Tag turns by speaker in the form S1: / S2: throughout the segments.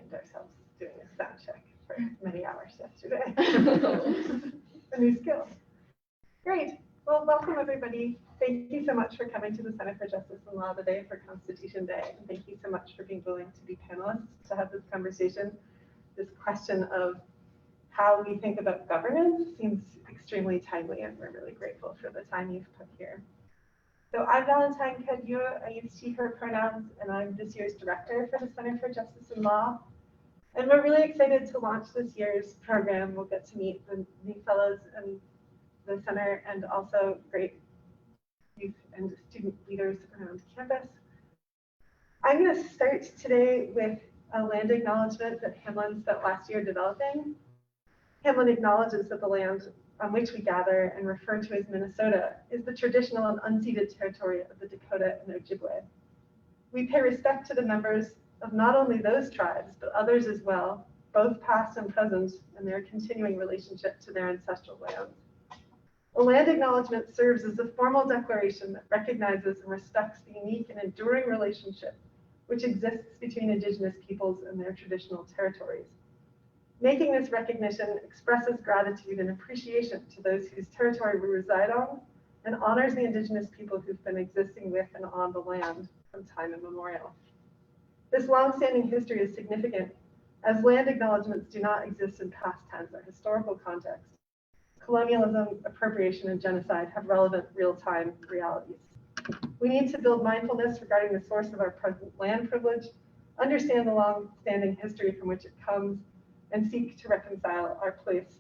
S1: find ourselves doing a sound check for many hours yesterday. A new skill. Great. Well, welcome everybody. Thank you so much for coming to the Center for Justice and Law today for Constitution Day. And thank you so much for being willing to be panelists to have this conversation. This question of how we think about governance seems extremely timely, and we're really grateful for the time you've put here. So I'm Valentine Cadieux. I use she, her pronouns, and I'm this year's director for the Center for Justice and Law. And we're really excited to launch this year's program. We'll get to meet the new fellows in the center and also great youth and student leaders around campus. I'm going to start today with a land acknowledgement that Hamline spent last year developing. Hamline acknowledges that the land on which we gather and refer to as Minnesota is the traditional and unceded territory of the Dakota and Ojibwe. We pay respect to the members of not only those tribes, but others as well, both past and present, and their continuing relationship to their ancestral lands. A land acknowledgement serves as a formal declaration that recognizes and respects the unique and enduring relationship which exists between Indigenous peoples and their traditional territories. Making this recognition expresses gratitude and appreciation to those whose territory we reside on and honors the Indigenous people who've been existing with and on the land from time immemorial. This long-standing history is significant as land acknowledgements do not exist in past tense or historical context. Colonialism, appropriation, and genocide have relevant real-time realities. We need to build mindfulness regarding the source of our present land privilege, understand the long-standing history from which it comes, and seek to reconcile our place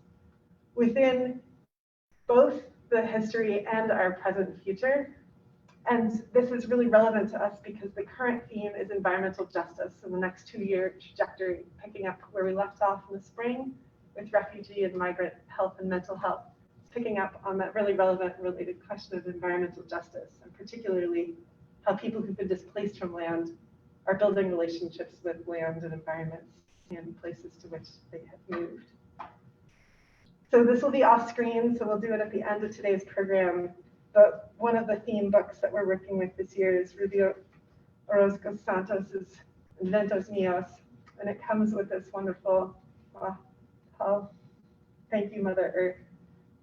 S1: within both the history and our present future. And this is really relevant to us because the current theme is environmental justice in the next 2-year trajectory, picking up where we left off in the spring with refugee and migrant health and mental health. It's picking up on that really relevant and related question of environmental justice, and particularly how people who've been displaced from land are building relationships with land and environments in places to which they have moved. So this will be off screen, so we'll do it at the end of today's program. But one of the theme books that we're working with this year is Rubio Orozco Santos's Inventos Míos, and it comes with this wonderful, thank you, Mother Earth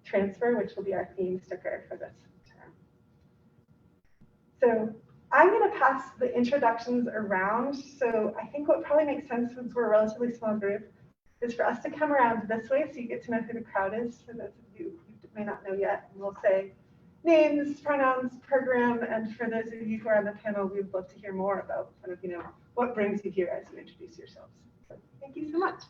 S1: transfer, which will be our theme sticker for this term. So I'm going to pass the introductions around. So I think what probably makes sense, since we're a relatively small group, is for us to come around this way so you get to know who the crowd is, for those of you who may not know yet. And we'll say names, pronouns, program, and for those of you who are on the panel, we would love to hear more about kind of, what brings you here as you introduce yourselves. So thank you so much.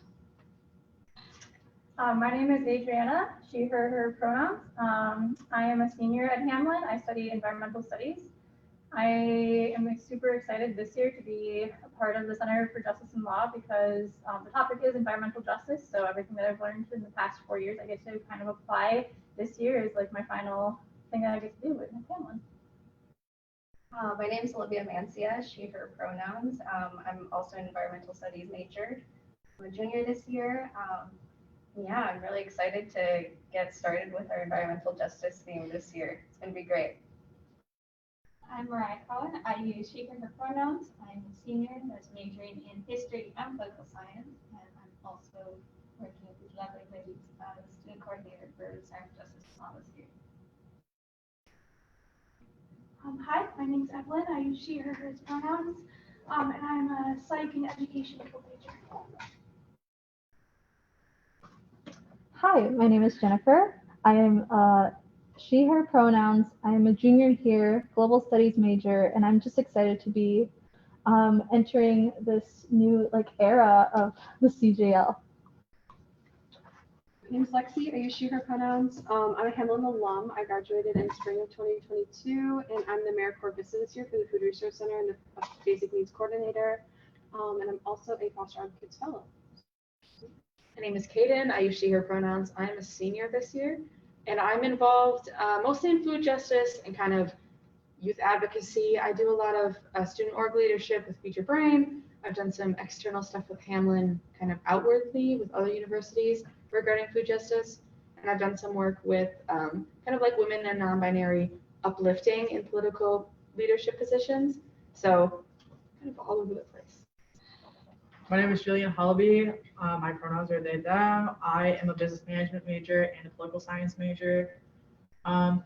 S2: My name is Adriana, she, her pronouns. I am a senior at Hamline. I study environmental studies. I am super excited this year to be a part of the Center for Justice and Law because the topic is environmental justice. So everything that I've learned in the past 4 years, I get to kind of apply this year is like my final thing that I get to do with Hamline.
S3: My name is Olivia Mancia, she, her pronouns. I'm also an environmental studies major. I'm a junior this year. Yeah, I'm really excited to get started with our environmental justice theme this year. It's going to be great.
S4: I'm Mariah Cohen. I use she, her pronouns. I'm a senior that's majoring in history and political science, and I'm also working with these lovely ladies as student coordinator for Center for Justice and Law this year.
S5: Hi, my name's Evelyn. I use she, her pronouns, and I'm a psych and education major.
S6: Hi, my name is Jennifer. I am she, her pronouns. I am a junior here, global studies major, and I'm just excited to be entering this new era of the CJL.
S7: My name is Lexi. I use she, her pronouns. I'm a Hamline alum. I graduated in spring of 2022, and I'm the AmeriCorps Vista this year for the Food Research Center and the Basic Needs Coordinator. And I'm also a Foster Advocates Fellow.
S8: My name is Kaden. I use she, her pronouns. I'm a senior this year, and I'm involved mostly in food justice and kind of youth advocacy. I do a lot of student org leadership with Feature Brain. I've done some external stuff with Hamline kind of outwardly with other universities regarding food justice. And I've done some work with kind of like women and non-binary uplifting in political leadership positions. So kind of all over the place.
S9: My name is Julian Hullaby. My pronouns are they, them. I am a business management major and a political science major. I'm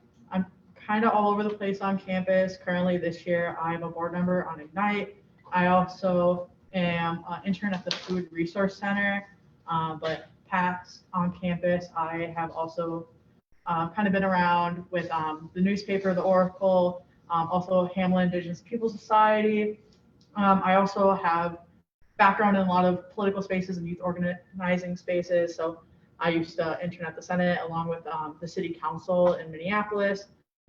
S9: kind of all over the place on campus. Currently this year, I'm a board member on Ignite. I also am an intern at the Food Resource Center, but past on campus, I have also kind of been around with the newspaper, the Oracle, also Hamline Indigenous People Society. I also have background in a lot of political spaces and youth organizing spaces. So I used to intern at the Senate along with the City Council in Minneapolis,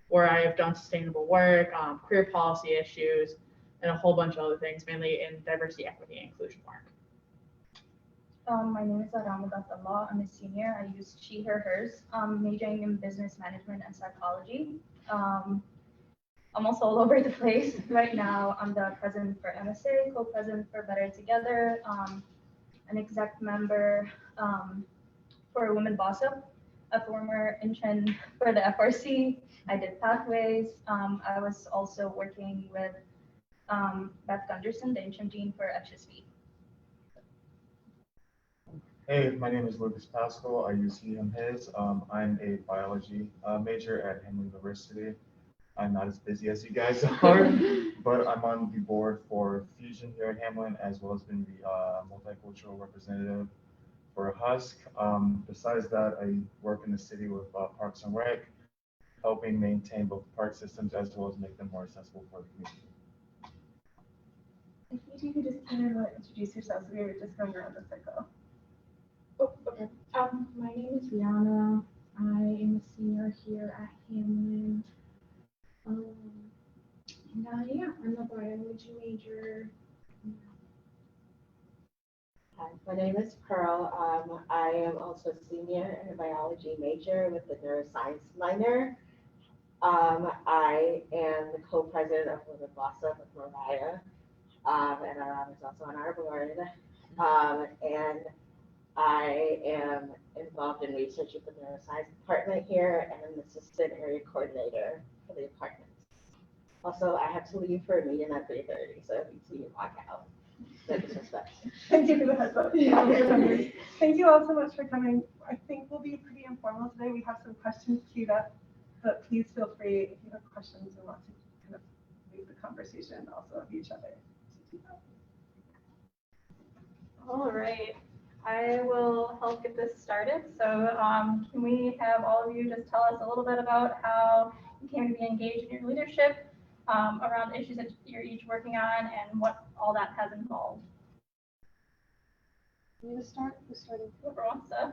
S9: where I have done sustainable work, queer policy issues, and a whole bunch of other things, mainly in diversity, equity, and inclusion work.
S2: My name is Law. I'm a senior. I use she, her, hers, majoring in business management and psychology. I'm also all over the place right now. I'm the president for MSA, co-president for Better Together, an exec member for Women Boss Up, a former intern for the FRC. I did Pathways. I was also working with Beth Gunderson, the interim dean for HSV.
S10: Hey, my name is Lucas Pascal. I use he, him, his. I'm a biology major at Hamline University. I'm not as busy as you guys are, but I'm on the board for Fusion here at Hamline, as well as being the multicultural representative for Husk. Besides that, I work in the city with Parks and Rec, helping maintain both park systems as well as make them more accessible for the community.
S1: If you could just kind of introduce yourself, so we were just going around the circle.
S11: My name is Rihanna. I am a senior here at Hamline. Yeah, I'm a biology major.
S12: Hi, my name is Pearl. I am also a senior and a biology major with a neuroscience minor. I am the co-president of Women Boss Up with Mariah, and our mom is also on our board. And I am involved in research with the neuroscience department here, and I'm the assistant area coordinator for the department. Also, I have to leave for a meeting at 3:30, so if you see me walk out, no disrespect.
S1: Thank you for the heads up. Thank you all so much for coming. I think we'll be pretty informal today. We have some questions queued up, but please feel free if you have questions and want to kind of lead the conversation also of each other.
S2: All right, I will help get this started. So can we have all of you just tell us a little bit about how you came to be engaged in your leadership around issues that you're each working on and what all that has involved?
S7: You want to start? Who's starting?
S2: Whoever wants to.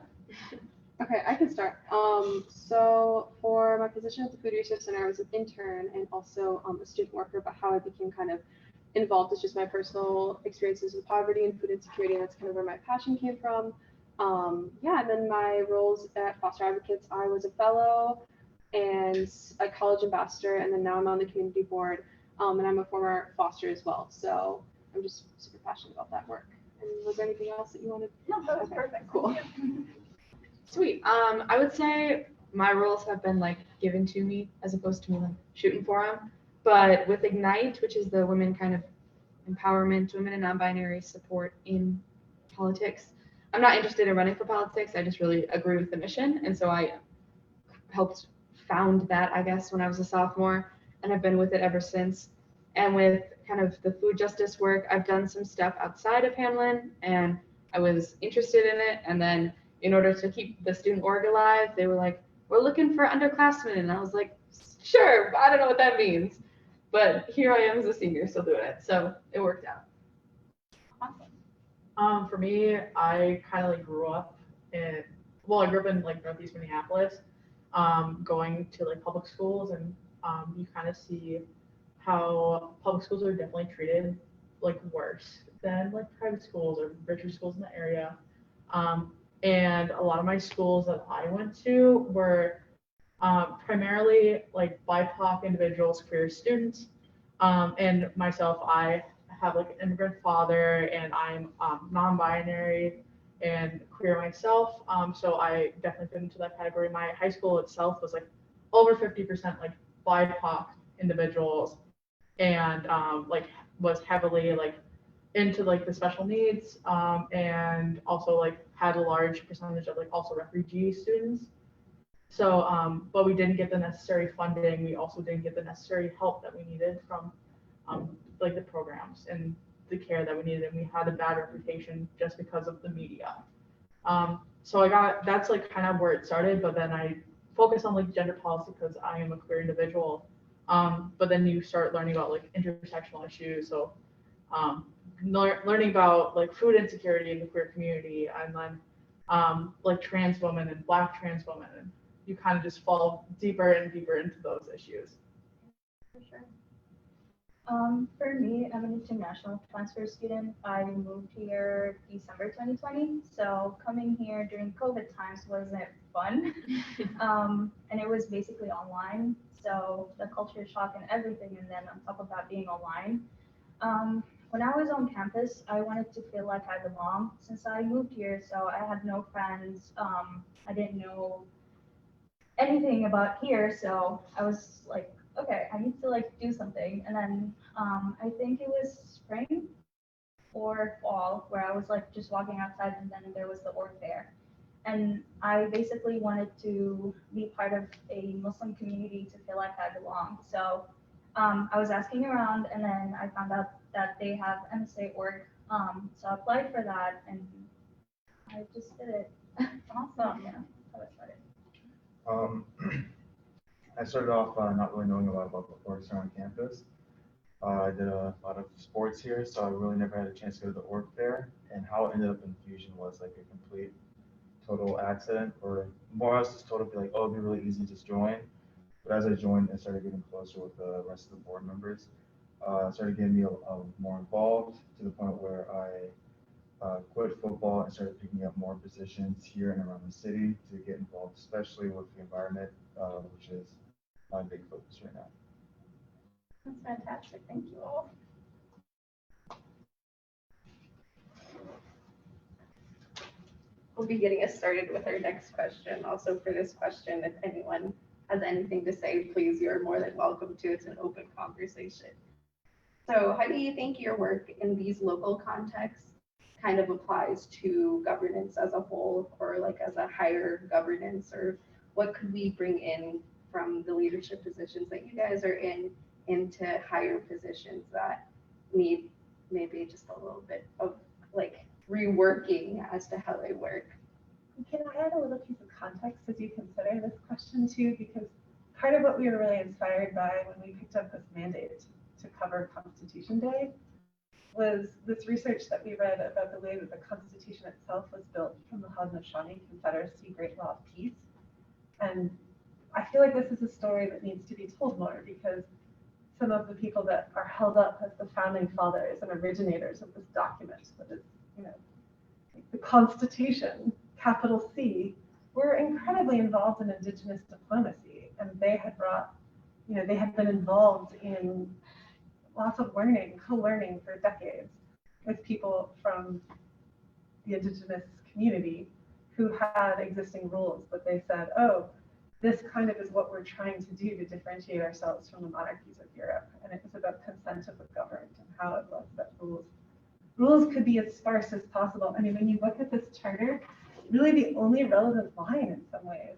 S7: Okay, I can start. So for my position at the Food Research Center, I was an intern and also a student worker, but how I became kind of involved is just my personal experiences with poverty and food insecurity, and that's kind of where my passion came from. Yeah, and then my roles at Foster Advocates, I was a fellow and a college ambassador, and then now I'm on the community board, and I'm a former foster as well. So I'm just super passionate about that work. And was there anything else that you wanted?
S2: No, that was perfect.
S7: Cool.
S8: Sweet. I would say my roles have been like given to me as opposed to me like shooting for them. But with Ignite, which is the women kind of empowerment, women and non-binary support in politics, I'm not interested in running for politics. I just really agree with the mission. And so I helped found that, I guess, when I was a sophomore, and I've been with it ever since. And with kind of the food justice work, I've done some stuff outside of Hamline, and I was interested in it. And then in order to keep the student org alive, they were like, we're looking for underclassmen. And I was like, sure, I don't know what that means. But here I am as a senior still doing it. So it worked out.
S2: Awesome.
S9: For me, I kind of like grew up in like Northeast Minneapolis, going to like public schools, and you kind of see how public schools are definitely treated like worse than like private schools or richer schools in the area. And a lot of my schools that I went to were primarily like BIPOC individuals, queer students, and myself, I have like an immigrant father, and I'm non-binary and queer myself, so I definitely fit into that category. My high school itself was like over 50% like BIPOC individuals, and like was heavily like into like the special needs, and also like had a large percentage of like also refugee students. So, but we didn't get the necessary funding. We also didn't get the necessary help that we needed from like the programs and the care that we needed. And we had a bad reputation just because of the media. So that's like kind of where it started, but then I focused on like gender policy because I am a queer individual. But then you start learning about like intersectional issues. So learning about like food insecurity in the queer community, and then like trans women and Black trans women, and you kind of just fall deeper and deeper into those issues.
S2: For sure. For me, I'm an international transfer student. I moved here December 2020. So coming here during COVID times wasn't fun. And it was basically online. So the culture shock and everything. And then on top of that being online. When I was on campus, I wanted to feel like I belong since I moved here. So I had no friends. I didn't know anything about here. So I was like, okay, I need to like do something. And then I think it was spring or fall where I was like just walking outside, and then there was the org fair. And I basically wanted to be part of a Muslim community to feel like I belong. So I was asking around, and then I found out that they have MSA org. So I applied for that, and I just did it. Awesome. Yeah, that's how it started.
S10: I started off not really knowing a lot about the orgs here on campus. I did a lot of sports here, so I really never had a chance to go to the org fair. And how it ended up in Fusion was like a complete, total accident, or more or less just told to be like, oh, it'd be really easy to just join. But as I joined and started getting closer with the rest of the board members, it started getting me more involved to the point where I quit football and started picking up more positions here and around the city to get involved, especially with the environment, which is my big focus right now.
S2: That's fantastic. Thank you all.
S1: We'll be getting us started with our next question. Also for this question, if anyone has anything to say, please, you're more than welcome to. It's an open conversation. So how do you think your work in these local contexts kind of applies to governance as a whole, or like as a higher governance, or what could we bring in from the leadership positions that you guys are in into higher positions that need maybe just a little bit of like reworking as to how they work?
S13: Can I add a little piece of context as you consider this question too? Because part of what we were really inspired by when we picked up this mandate to cover Constitution Day was this research that we read about the way that the Constitution itself was built from the Haudenosaunee Confederacy Great Law of Peace. And I feel like this is a story that needs to be told more, because some of the people that are held up as the founding fathers and originators of this document that is, you know, the Constitution, capital C, were incredibly involved in Indigenous diplomacy, and they had brought, you know, they had been involved in lots of learning, co-learning for decades with people from the Indigenous community who had existing rules, but they said, oh, this kind of is what we're trying to do to differentiate ourselves from the monarchies of Europe. And it was about consent of the governed and how it was that rules could be as sparse as possible. I mean, when you look at this charter, really the only relevant line in some ways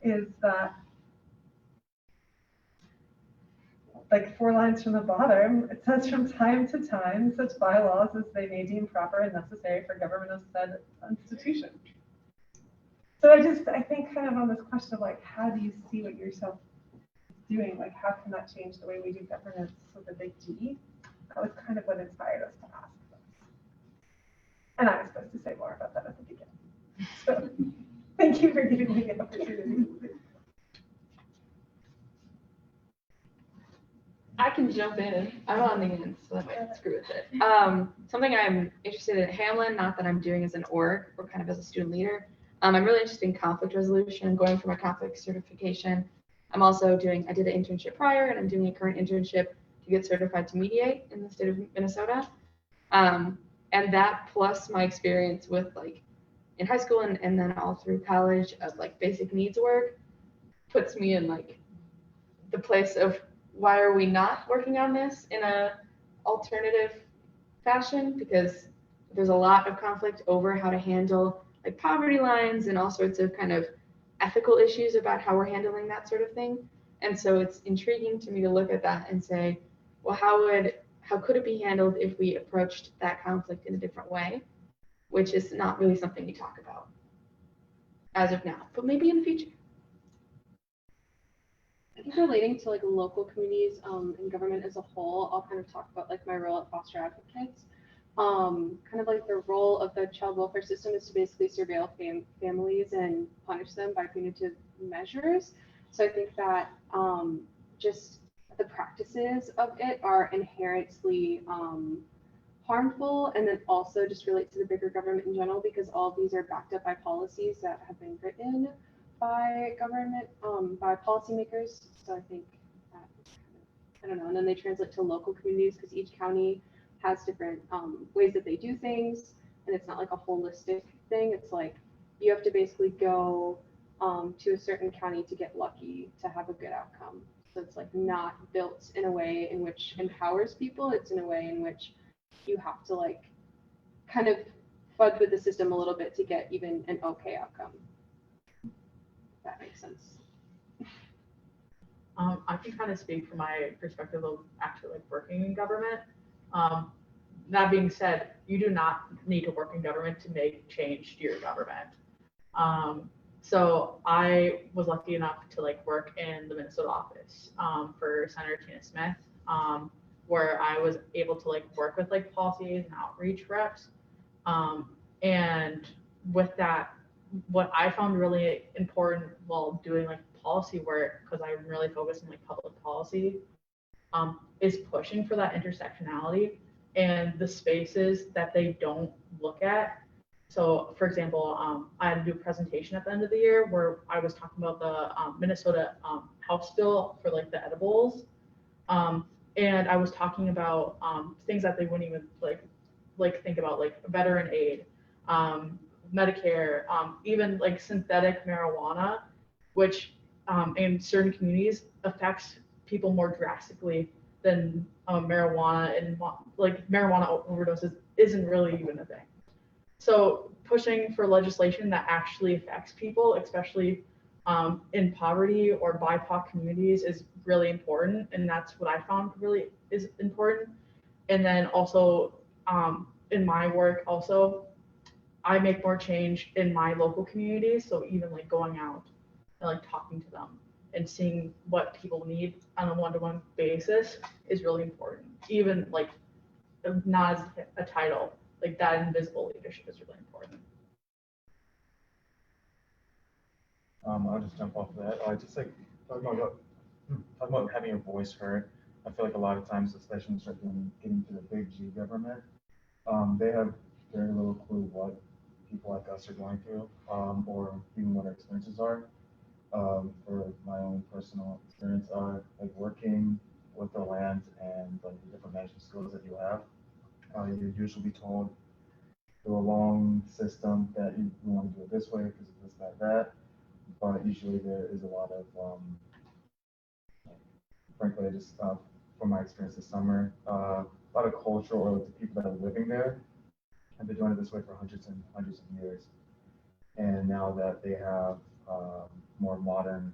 S13: is that, like 4 lines from the bottom, it says, from time to time, such bylaws as they may deem proper and necessary for government of said institution. So I think kind of on this question of like, how do you see what yourself doing? Like, how can that change the way we do governance with a big G? That was kind of what inspired us to ask this. And I was supposed to say more about that at the beginning. So thank you for giving me the opportunity.
S8: I can jump in. I'm on the end, so that might screw with it. Something I'm interested in at Hamline, not that I'm doing as an org or kind of as a student leader. I'm really interested in conflict resolution, going for my conflict certification. I'm also I did an internship prior, and I'm doing a current internship to get certified to mediate in the state of Minnesota. And that plus my experience with like in high school and then all through college of like basic needs work puts me in like the place of, why are we not working on this in a alternative fashion, because there's a lot of conflict over how to handle like poverty lines and all sorts of kind of ethical issues about how we're handling that sort of thing. And so it's intriguing to me to look at that and say, well, how could it be handled if we approached that conflict in a different way, which is not really something we talk about as of now, but maybe in the future.
S7: I think relating to like local communities and government as a whole, I'll kind of talk about like my role at Foster Advocates. Kind of like the role of the child welfare system is to basically surveil families and punish them by punitive measures. So I think that just the practices of it are inherently harmful, and then also just relate to the bigger government in general, because all of these are backed up by policies that have been written by government, by policymakers. So I think that, I don't know, and then they translate to local communities because each county has different ways that they do things, and it's not like a holistic thing. It's like you have to basically go to a certain county to get lucky to have a good outcome. So it's like not built in a way in which empowers people. It's in a way in which you have to like kind of fudge with the system a little bit to get even an okay outcome. If that makes sense.
S9: I can kind of speak from my perspective of actually like working in government. That being said, you do not need to work in government to make change to your government. So I was lucky enough to like work in the Minnesota office for Senator Tina Smith, where I was able to like work with like policies and outreach reps. And with that, what I found really important while doing like policy work, because I'm really focused on like public policy, is pushing for that intersectionality and the spaces that they don't look at. So for example, I had to do a presentation at the end of the year where I was talking about the Minnesota House bill for like the edibles. And I was talking about things that they wouldn't even like think about, like veteran aid, Medicare, even like synthetic marijuana, which in certain communities affects people more drastically than marijuana, and like marijuana overdoses isn't really even a thing. So pushing for legislation that actually affects people, especially in poverty or BIPOC communities, is really important, and that's what I found really is important. And then also in my work, also I make more change in my local communities. So even like going out and like talking to them and seeing what people need on a one-to-one basis is really important. Even like not as a title, like that invisible leadership is really important.
S10: I'll just jump off of that. I just like talking about having your voice heard. I feel like a lot of times, especially when you start getting to the big G government, they have very little clue what people like us are going through, or even what our experiences are. For my own personal experience, like working with the land and like the different management skills that you have, you're usually told through a long system that you want to do it this way because of this, that. But usually there is a lot of, frankly, just from my experience this summer, a lot of culture, or like the people that are living there have been doing it this way for hundreds and hundreds of years. And now that they have more modern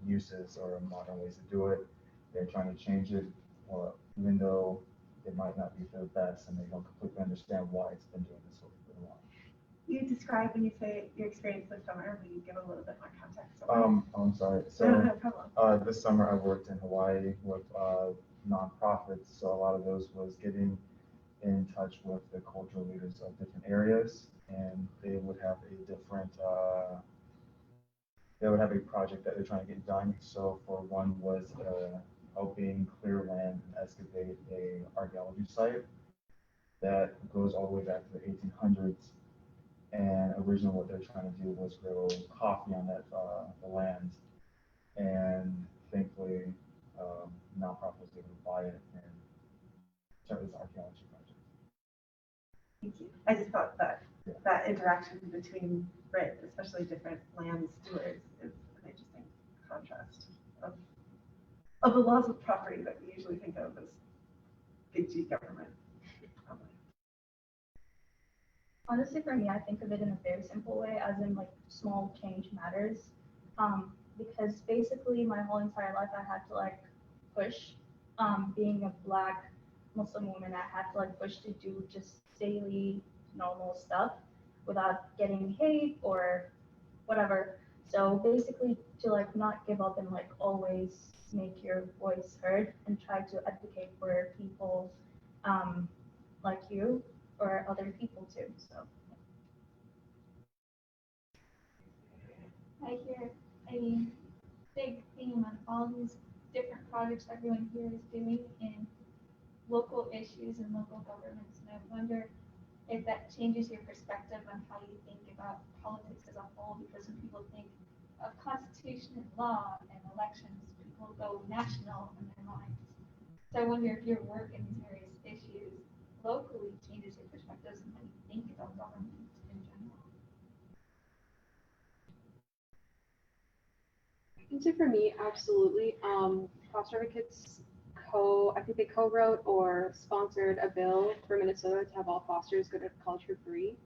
S10: uses or modern ways to do it, they're trying to change it, or even though it might not be for the best and they don't completely understand why it's been doing this way for a while.
S1: You describe when you say your experience this summer, will you give a little bit more context?
S10: I'm sorry. So
S1: No problem.
S10: this summer I worked in Hawaii with nonprofits. So a lot of those was getting in touch with the cultural leaders of different areas, and they would have a different they would have a project that they're trying to get done. So for one was helping clear land and excavate a archaeology site that goes all the way back to the 1800s. And originally what they're trying to do was grow coffee on that the land. And thankfully, nonprofit was able to buy it and start this archaeology project.
S1: Thank you. I just thought that that interaction between, right, especially different land stewards, is an interesting contrast of the laws of property that we usually think of as big G government.
S2: Honestly, for me, I think of it in a very simple way, as in like small change matters. Because basically my whole entire life I had to like push, being a Black Muslim woman, I had to like push to do just daily normal stuff without getting hate or whatever. So basically to like not give up and like always make your voice heard and try to advocate for people like you or other people too. So
S4: I hear a big theme on all these different projects everyone here is doing in local issues and local governments. And I wonder if that changes your perspective on how you think about politics as a whole, because when people think of constitution and law and elections, people go national in their minds. So I wonder if your work in these various issues locally changes your perspectives and how you think about government in general.
S7: I'd say for me, absolutely. Foster advocates I think they co-wrote or sponsored a bill for Minnesota to have all fosters go to college for free.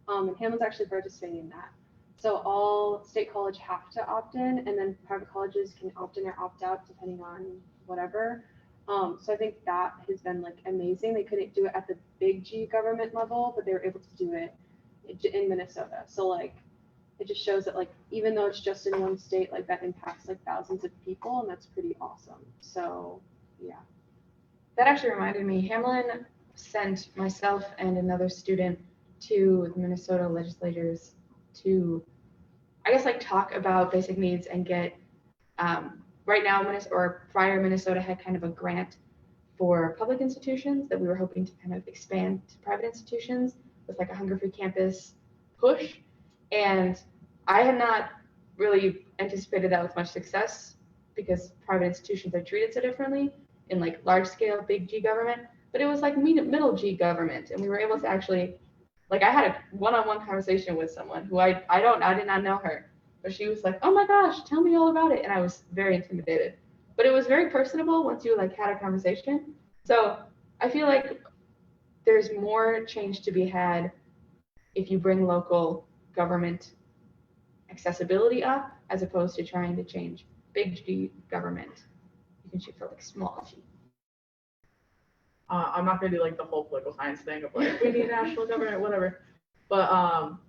S7: And Hamlin's actually participating in that. So all state college have to opt in, and then private colleges can opt in or opt out depending on whatever. So I think that has been like amazing. They couldn't do it at the big G government level, but they were able to do it in Minnesota. So like it just shows that like even though it's just in one state, like that impacts like thousands of people, and that's pretty awesome. So yeah.
S8: That actually reminded me, Hamlin sent myself and another student to the Minnesota legislators to, I guess, like talk about basic needs and get, right now, prior Minnesota had kind of a grant for public institutions that we were hoping to kind of expand to private institutions with like a hunger-free campus push. And I had not really anticipated that with much success because private institutions are treated so differently in like large scale, big G government, but it was like middle G government. And we were able to actually, like I had a one-on-one conversation with someone who I did not know her, but she was like, oh my gosh, tell me all about it. And I was very intimidated, but it was very personable once you like had a conversation. So I feel like there's more change to be had if you bring local government accessibility up as opposed to trying to change big G government. You can shoot for like small G.
S9: I'm not gonna do like the whole political science thing of like we need national government, whatever. But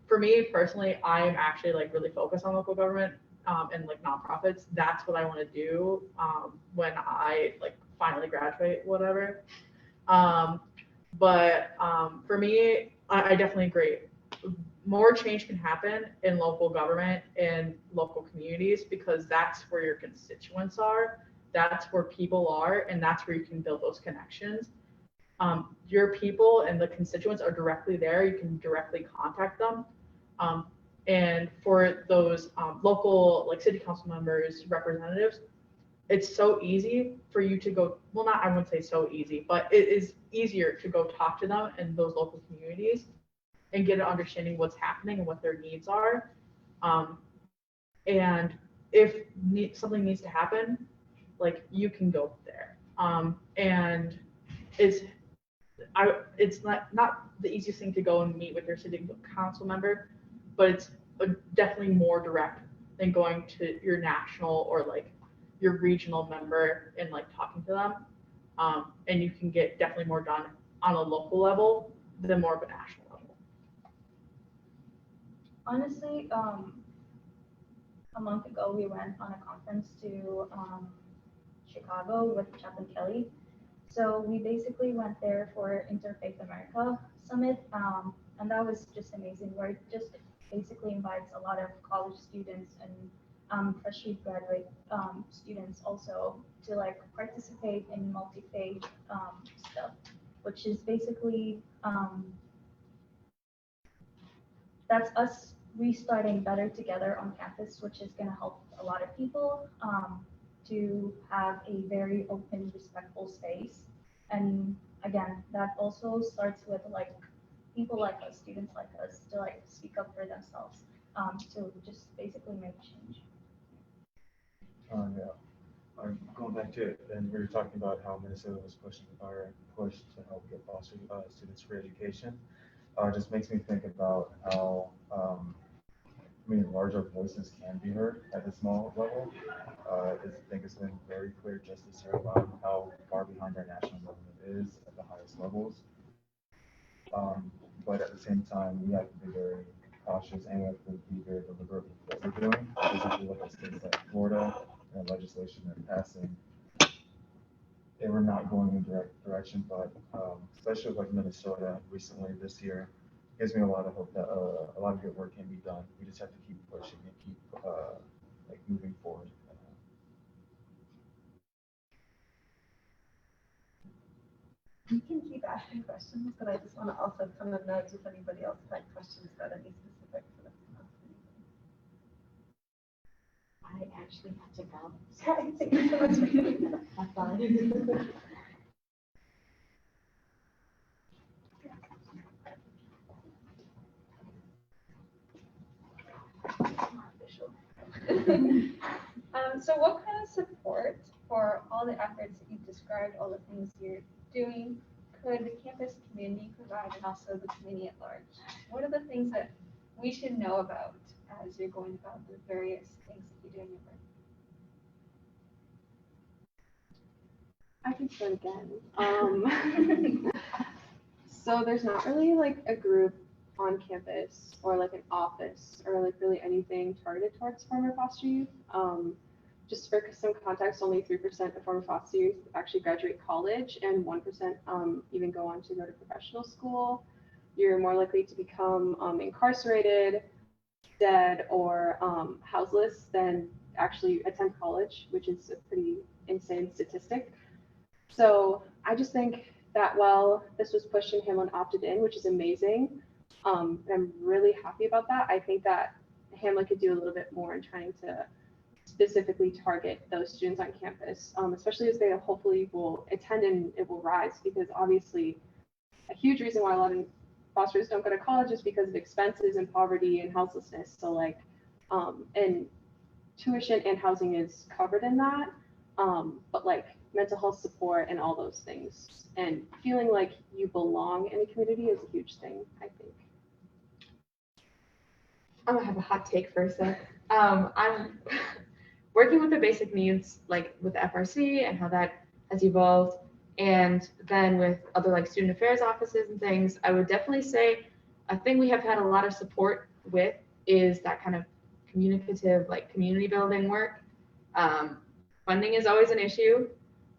S9: for me personally, I'm actually like really focused on local government and like nonprofits. That's what I want to do when I like finally graduate, whatever. For me, I definitely agree. More change can happen in local government and local communities because that's where your constituents are, that's where people are, and that's where you can build those connections. Your people and the constituents are directly there. You can directly contact them. And for those local, like city council members, representatives, it's so easy for you to go, well, not, I wouldn't say so easy, but it is easier to go talk to them in those local communities and get an understanding what's happening and what their needs are. And if something needs to happen, like you can go there. And it's not the easiest thing to go and meet with your city council member, but it's definitely more direct than going to your national or like your regional member and like talking to them. And you can get definitely more done on a local level than more of a national level.
S2: honestly, a month ago we went on a conference to Chicago with Chaplain Kelly. So we basically went there for Interfaith America Summit, and that was just amazing. Where it just basically invites a lot of college students and freshly graduate students also to like participate in multi-faith stuff, which is basically that's us restarting Better Together on campus, which is going to help a lot of people to have a very open, respectful space. And again, that also starts with like people like us, students like us, to like speak up for themselves, to just basically make change.
S10: Yeah. Going back to it, and we were talking about how Minnesota was pushing our push to help get foster students free education. just makes me think about how many larger voices can be heard at the small level. I think it's been very clear just this year about how far behind our national government is at the highest levels. But at the same time, we have to be very cautious and we have to be very deliberate with what we're doing. Because if you look at states like Florida and legislation they're passing, they were not going in the direct direction, but especially with like Minnesota recently this year, gives me a lot of hope that a lot of good work can be done. We just have to keep pushing and keep like moving forward.
S1: We can keep asking questions, but I just want to also kind of nudge if anybody else had questions about any specific sort of
S12: I actually have to go.
S1: Okay, thank you so much for doing that.
S12: Have fun.
S4: So what kind of support for all the efforts that you've described, all the things you're doing, could the campus community provide and also the community at large? What are the things that we should know about as you're going about the various things that you do in your work?
S7: I can start again. So there's not really like a group on campus or like an office or like really anything targeted towards former foster youth. Just for some context, only 3% of former foster youth actually graduate college and 1% even go on to go to professional school. You're more likely to become incarcerated, dead, or houseless than actually attend college, which is a pretty insane statistic. So I just think that while this was pushed and Hamline opted in, which is amazing, and I'm really happy about that. I think that Hamline could do a little bit more in trying to specifically target those students on campus, especially as they hopefully will attend and it will rise, because obviously a huge reason why a lot of fosters don't go to college is because of expenses and poverty and houselessness. So like, and tuition and housing is covered in that, but like mental health support and all those things and feeling like you belong in a community is a huge thing, I think.
S8: I'm gonna have a hot take for a sec. I'm working with the basic needs, like with the FRC and how that has evolved, and then with other like student affairs offices and things. I would definitely say a thing we have had a lot of support with is that kind of communicative, like community building work. Funding is always an issue,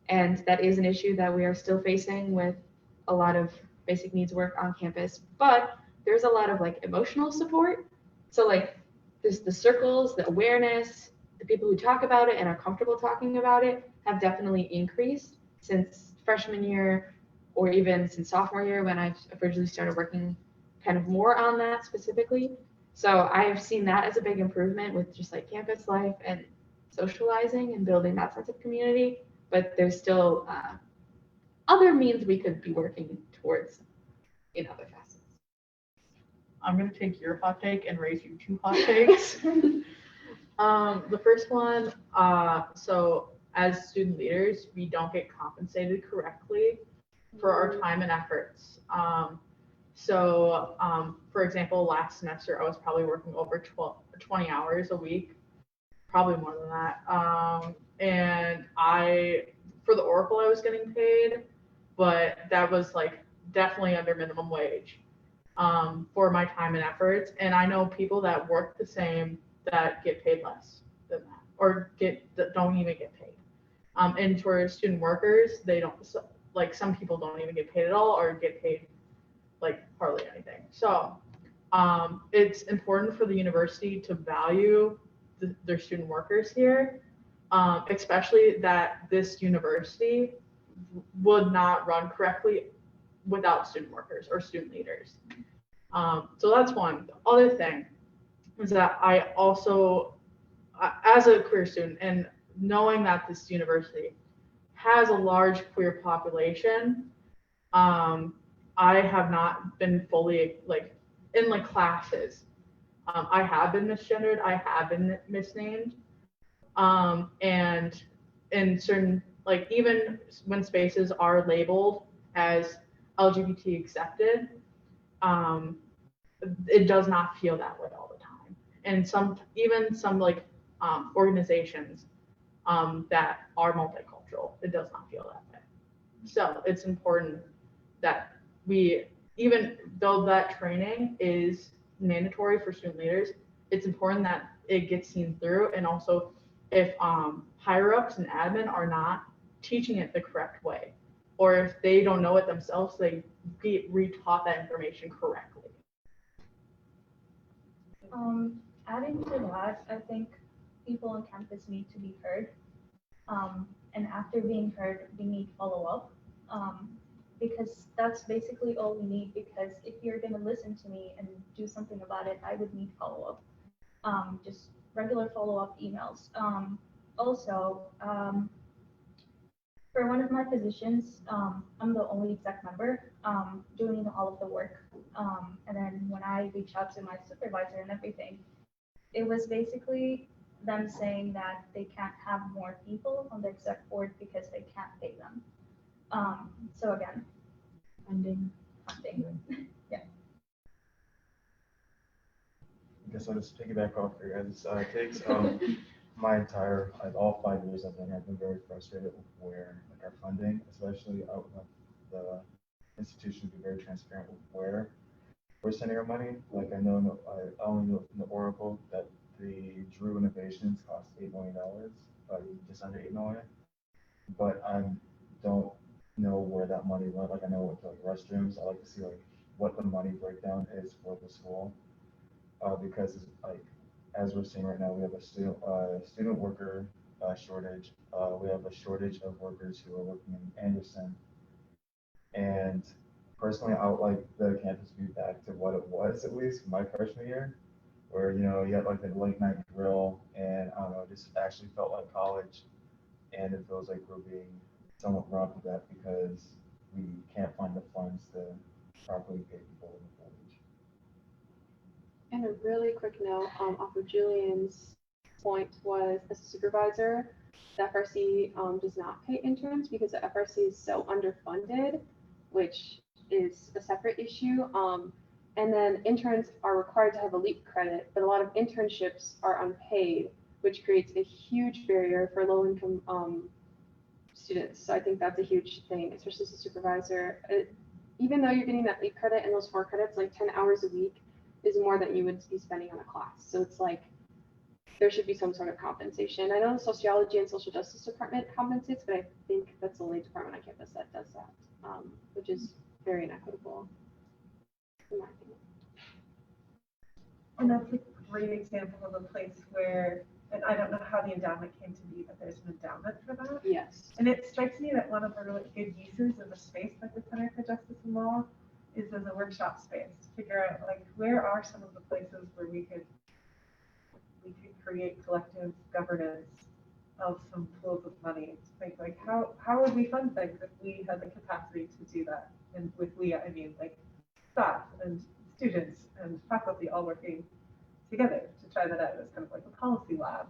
S8: and that is an issue that we are still facing with a lot of basic needs work on campus. But there's a lot of like emotional support. So like there's the circles, the awareness, the people who talk about it and are comfortable talking about it have definitely increased since freshman year or even since sophomore year when I originally started working kind of more on that specifically. So I've seen that as a big improvement with just like campus life and socializing and building that sense of community. But there's still other means we could be working towards in other facets.
S9: I'm going to take your hot take and raise you two hot takes. The first one, so as student leaders, we don't get compensated correctly for our time and efforts. For example, last semester, I was probably working over 20 hours a week, probably more than that. And for the Oracle, I was getting paid, but that was like definitely under minimum wage for my time and efforts. And I know people that work the same that get paid less than that, or that don't even get paid. And for student workers, they don't, like some people don't even get paid at all or get paid like hardly anything. So it's important for the university to value their student workers here, especially that this university would not run correctly without student workers or student leaders. So that's one. The other thing is that I also, as a queer student and knowing that this university has a large queer population, I have not been fully like in like classes. I have been misgendered, I have been misnamed, and in certain, like even when spaces are labeled as LGBT accepted, it does not feel that way all the time. And even some like organizations that are multicultural, it does not feel that way. So it's important that we, even though that training is mandatory for student leaders, it's important that it gets seen through. And also if higher ups and admin are not teaching it the correct way, or if they don't know it themselves, they get retaught that information correctly.
S2: Adding to that, I think people on campus need to be heard. And after being heard, we need follow-up. Because that's basically all we need, because if you're gonna listen to me and do something about it, I would need follow-up. Just regular follow-up emails. Also, for one of my positions, I'm the only exec member doing all of the work. And then when I reached out to my supervisor and everything, it was basically them saying that they can't have more people on the exec board because they can't pay them. So again, funding. Yeah.
S10: I guess I'll just piggyback off your guys' takes. All 5 years I've been here, I've been very frustrated with where like our funding, especially out of the institution, be very transparent with where we're sending our money. Like I only know from the Oracle that the Drew innovations cost $8 million, just under $8 million. But I don't know where that money went. Like I know what like restrooms. I like to see like what the money breakdown is for the school, because like as we're seeing right now, we have a student worker shortage. We have a shortage of workers who are working in Anderson. And personally, I would like the campus to be back to what it was, at least my freshman year, where you had like the late night grill, and I don't know, it just actually felt like college. And it feels like we're being somewhat robbed of that because we can't find the funds to properly pay people in the college.
S7: And a really quick note off of Julian's point was, as a supervisor, the FRC does not pay interns because the FRC is so underfunded, which is a separate issue. And then interns are required to have a LEAP credit, but a lot of internships are unpaid, which creates a huge barrier for low-income students. So I think that's a huge thing, especially as a supervisor. Even though you're getting that LEAP credit and those 4 credits, like 10 hours a week is more than you would be spending on a class. So it's like, there should be some sort of compensation. I know the sociology and social justice department compensates, but I think that's the only department on campus that does that, which is very inequitable, in my opinion.
S1: And that's a great example of a place where, and I don't know how the endowment came to be, but there's an endowment for that.
S7: Yes.
S1: And it strikes me that one of the really good uses of a space like the Center for Justice and Law is as a workshop space to figure out like where are some of the places where we could create collective governance of some pools of money to think like how would we fund things if we had the capacity to do that? And with we I mean like staff and students and faculty all working together to try that out as kind of like a policy lab,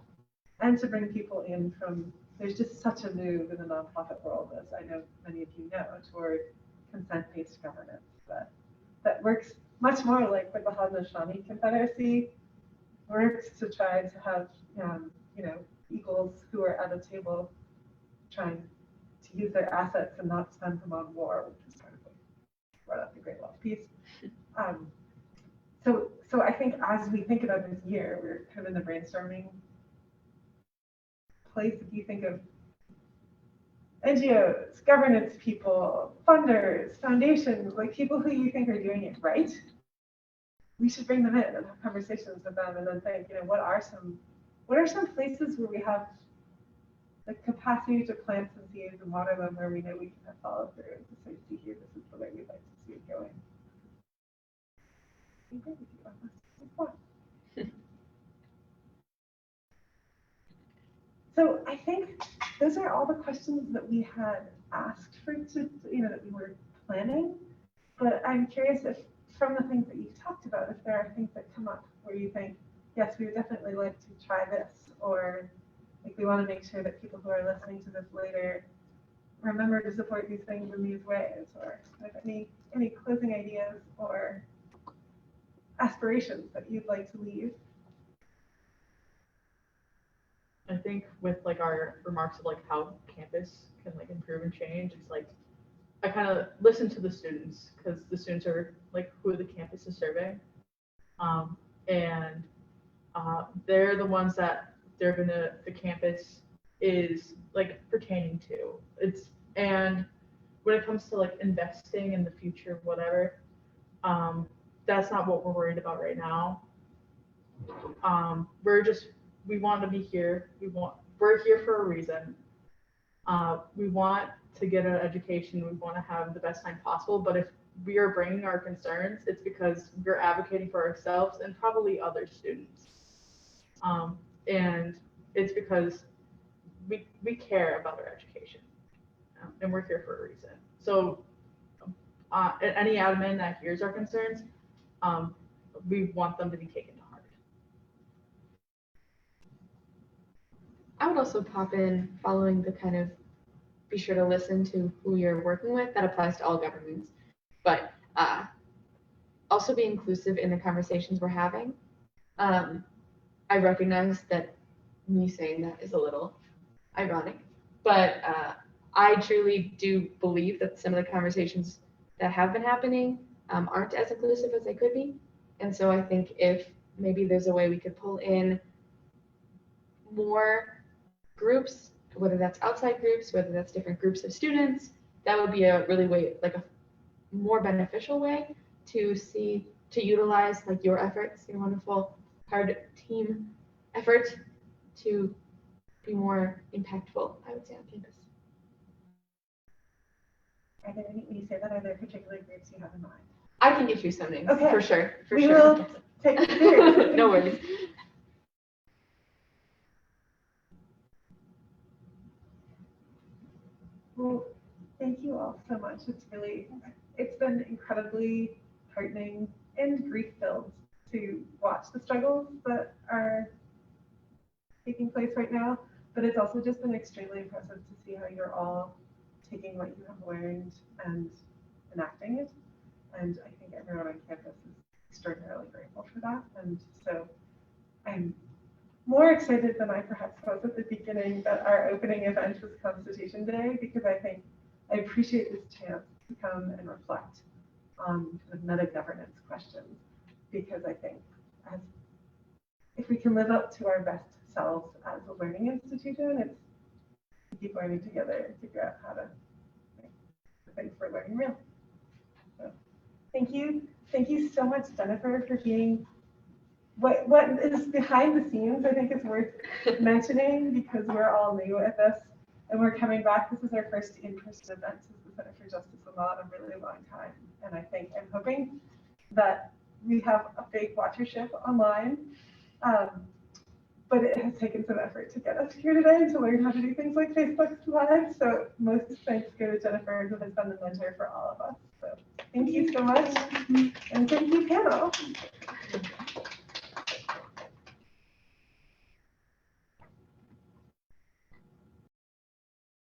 S1: and to bring people in from, there's just such a move in the nonprofit world, as I know many of you know, toward consent-based governance that works much more like what the Haudenosaunee Confederacy works to try to have equals who are at a table trying to use their assets and not spend them on war, which is kind of like brought up the Great Wall of Peace. So I think as we think about this year, we're kind of in the brainstorming place. If you think of NGOs, governance people, funders, foundations, like people who you think are doing it right, we should bring them in and have conversations with them, and then think, what are some places where we have the capacity to plant some seeds and water them, where we know we can follow through and to say, see here, this is the way we'd like to see it going. I agree with you on this. So I think those are all the questions that we had asked for that we were planning. But I'm curious if, from the things that you've talked about, if there are things that come up where you think, yes, we would definitely like to try this, or like we want to make sure that people who are listening to this later remember to support these things in these ways, or any closing ideas or aspirations that you'd like to leave?
S9: I think with like our remarks of like how campus can like improve and change, it's like I kind of listen to the students because the students are like who the campus is serving, and they're the ones that the campus is like pertaining to. And when it comes to like investing in the future, whatever, that's not what we're worried about right now. We want to be here. We're here for a reason. We want to get an education. We want to have the best time possible. But if we are bringing our concerns, it's because we're advocating for ourselves and probably other students. And it's because we care about our education, and we're here for a reason. So any admin that hears our concerns, we want them to be taken to heart.
S8: I would also pop in following the kind of be sure to listen to who you're working with. That applies to all governments, but also be inclusive in the conversations we're having. I recognize that me saying that is a little ironic, but I truly do believe that some of the conversations that have been happening aren't as inclusive as they could be. And so I think if maybe there's a way we could pull in more groups, whether that's outside groups, whether that's different groups of students, that would be a really a more beneficial way to utilize like your efforts, your wonderful hard team effort to be more impactful, I would say, on campus.
S1: When you say that, are there particular groups you have in mind?
S8: I can get you some names,
S1: Okay.
S8: for sure.
S1: We will take it seriously.
S8: No worries.
S1: Well, thank you all so much. It's been incredibly heartening and grief-filled to watch the struggles that are taking place right now, but it's also just been extremely impressive to see how you're all taking what you have learned and enacting it. And I think everyone on campus is extraordinarily grateful for that. And so I'm more excited than I perhaps was at the beginning that our opening event was Constitution Day, because I appreciate this chance to come and reflect on kind of meta-governance questions, because I think if we can live up to our best selves as a learning institution, it's to keep learning together and figure out how to make the things we're learning real. So thank you. Thank you so much, Jennifer, for being what is behind the scenes. I think it's worth mentioning because we're all new at this and we're coming back. This is our first in-person event since the Center for Justice and Law in a really long time. And I'm hoping that we have a big watchership online. But it has taken some effort to get us here today to learn how to do things like Facebook Live. So most thanks go to Jennifer, who has been the mentor for all of us. So thank you so much. And thank you, panel.